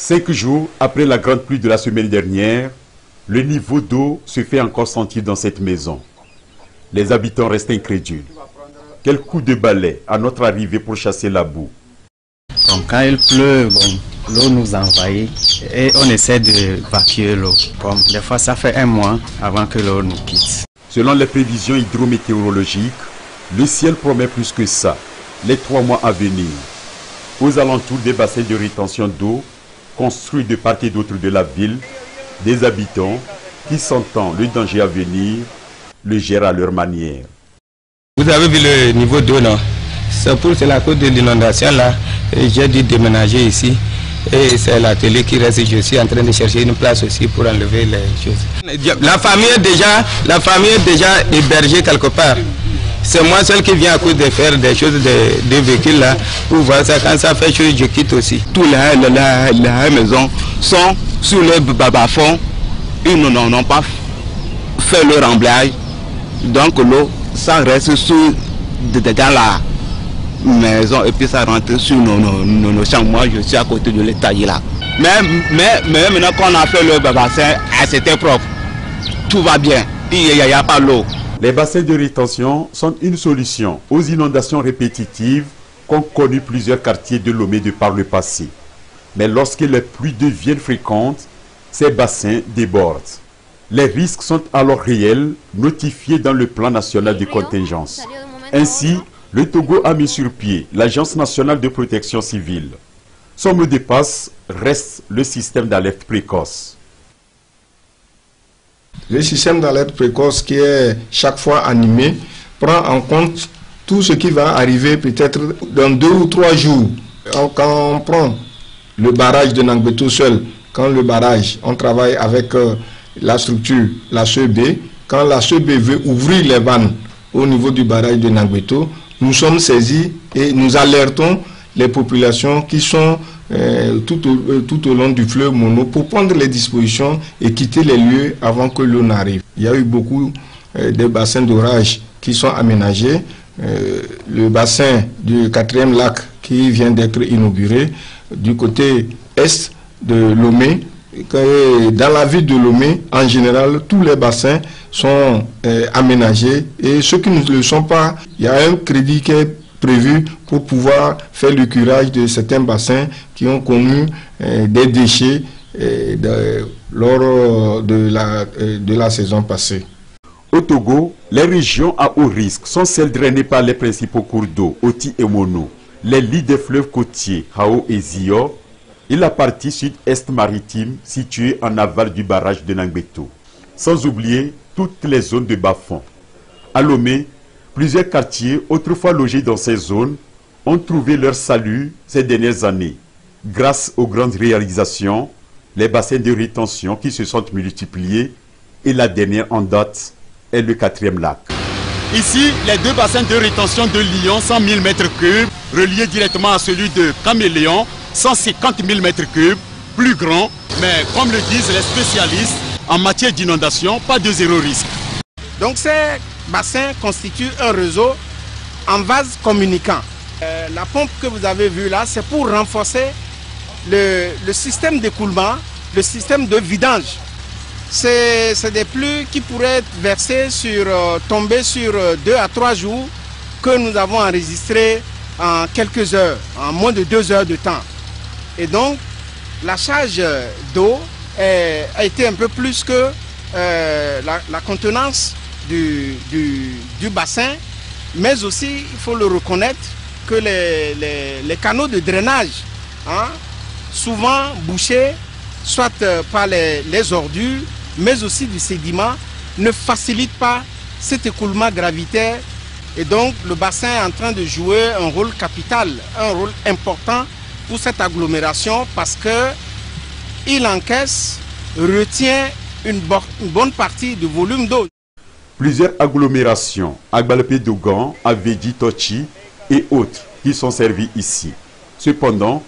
5 jours après la grande pluie de la semaine dernière, le niveau d'eau se fait encore sentir dans cette maison. Les habitants restent incrédules. Quel coup de balai à notre arrivée pour chasser la boue. Donc quand il pleut, l'eau nous envahit et on essaie d'évacuer l'eau. Des fois ça fait 1 mois avant que l'eau nous quitte. Selon les prévisions hydrométéorologiques, le ciel promet plus que ça, les 3 mois à venir. Aux alentours des bassins de rétention d'eau, construits de part et d'autre de la ville, des habitants qui, sentant le danger à venir, le gèrent à leur manière. Vous avez vu le niveau d'eau, non? C'est la cause de l'inondation là. J'ai dû déménager ici. Et c'est la télé qui reste. Je suis en train de chercher une place aussi pour enlever les choses. La famille est déjà hébergée quelque part. C'est moi seul qui viens à cause de faire des choses, des véhicules là, pour voir ça. Quand ça fait chaud, je quitte aussi. Tous les maisons sont sur le bas-fond. Ils n'ont pas fait le remblage. Donc l'eau, ça reste dans la maison et puis ça rentre sur nos champs. Moi, je suis à côté de l'étage là. Mais maintenant qu'on a fait le bassin, c'était propre. Tout va bien. Il n'y a pas l'eau. Les bassins de rétention sont une solution aux inondations répétitives qu'ont connues plusieurs quartiers de Lomé de par le passé. Mais lorsque les pluies deviennent fréquentes, ces bassins débordent. Les risques sont alors réels, notifiés dans le plan national de contingence. Ainsi, le Togo a mis sur pied l'Agence nationale de protection civile. Son mot de passe reste le système d'alerte précoce. Le système d'alerte précoce qui est chaque fois animé prend en compte tout ce qui va arriver peut-être dans 2 ou 3 jours. Quand on prend le barrage de Nangbeto seul, quand le barrage, on travaille avec la structure, la CEB, quand la CEB veut ouvrir les vannes au niveau du barrage de Nangbeto, nous sommes saisis et nous alertons les populations qui sont tout au long du fleuve Mono pour prendre les dispositions et quitter les lieux avant que l'eau n'arrive. Il y a eu beaucoup de bassins d'orage qui sont aménagés. Le bassin du 4e lac qui vient d'être inauguré du côté est de Lomé. Dans la ville de Lomé, en général, tous les bassins sont aménagés et ceux qui ne le sont pas, il y a un crédit qui est prévu pour pouvoir faire le curage de certains bassins qui ont connu des déchets lors de la saison passée. Au Togo, les régions à haut risque sont celles drainées par les principaux cours d'eau, Oti et Mono, les lits des fleuves côtiers, Hao et Zio, et la partie sud-est maritime située en aval du barrage de Nangbeto, sans oublier toutes les zones de bas-fond. À Lomé, plusieurs quartiers autrefois logés dans ces zones ont trouvé leur salut ces dernières années, grâce aux grandes réalisations, les bassins de rétention qui se sont multipliés et la dernière en date est le 4e lac. Ici, les 2 bassins de rétention de Lyon, 100 000 m3, reliés directement à celui de Caméléon, 150 000 m3, plus grand, mais comme le disent les spécialistes, en matière d'inondation, pas de zéro risque. Donc ces bassins constituent un réseau en vase communicant. La pompe que vous avez vue là, c'est pour renforcer le système d'écoulement, le système de vidange. C'est des pluies qui pourraient être versées tomber sur 2 à 3 jours que nous avons enregistrées en quelques heures, en moins de 2 heures de temps. Et donc, la charge d'eau a été un peu plus que la contenance du bassin, mais aussi, il faut le reconnaître, que les canaux de drainage, souvent bouchés, soit par les ordures, mais aussi du sédiment, ne facilitent pas cet écoulement gravitaire. Et donc, le bassin est en train de jouer un rôle capital, un rôle important pour cette agglomération parce qu'il encaisse, retient une bonne partie du volume d'eau. Plusieurs agglomérations, Agbalpé-Dougan, Avedi, Tochi et autres qui sont servies ici. Cependant,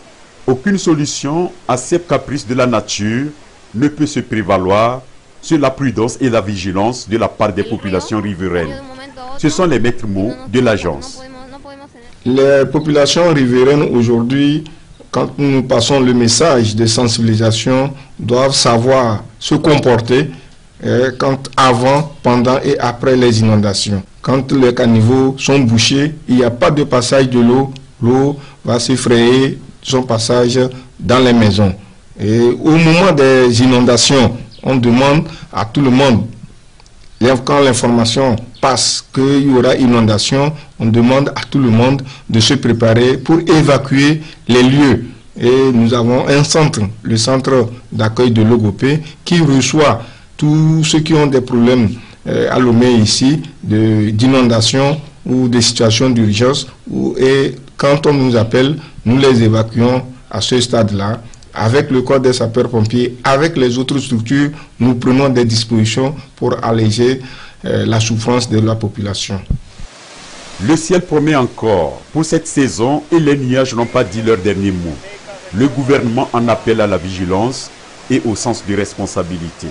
aucune solution à ces caprices de la nature ne peut se prévaloir sur la prudence et la vigilance de la part des populations riveraines. Ce sont les maîtres mots de l'agence. Les populations riveraines aujourd'hui quand nous passons le message de sensibilisation, doivent savoir se comporter quand avant, pendant et après les inondations. Quand les caniveaux sont bouchés, il n'y a pas de passage de l'eau. L'eau va se frayer son passage dans les maisons. Et au moment des inondations, on demande à tout le monde, quand l'information passe qu'il y aura inondation, on demande à tout le monde de se préparer pour évacuer les lieux. Et nous avons un centre, le centre d'accueil de Logopé, qui reçoit tous ceux qui ont des problèmes à Lomé ici, d'inondation ou des situations d'urgence. Et quand on nous appelle, nous les évacuons à ce stade-là. Avec le corps des sapeurs-pompiers, avec les autres structures, nous prenons des dispositions pour alléger la souffrance de la population. Le ciel promet encore pour cette saison et les nuages n'ont pas dit leur dernier mot. Le gouvernement en appelle à la vigilance et au sens de responsabilité.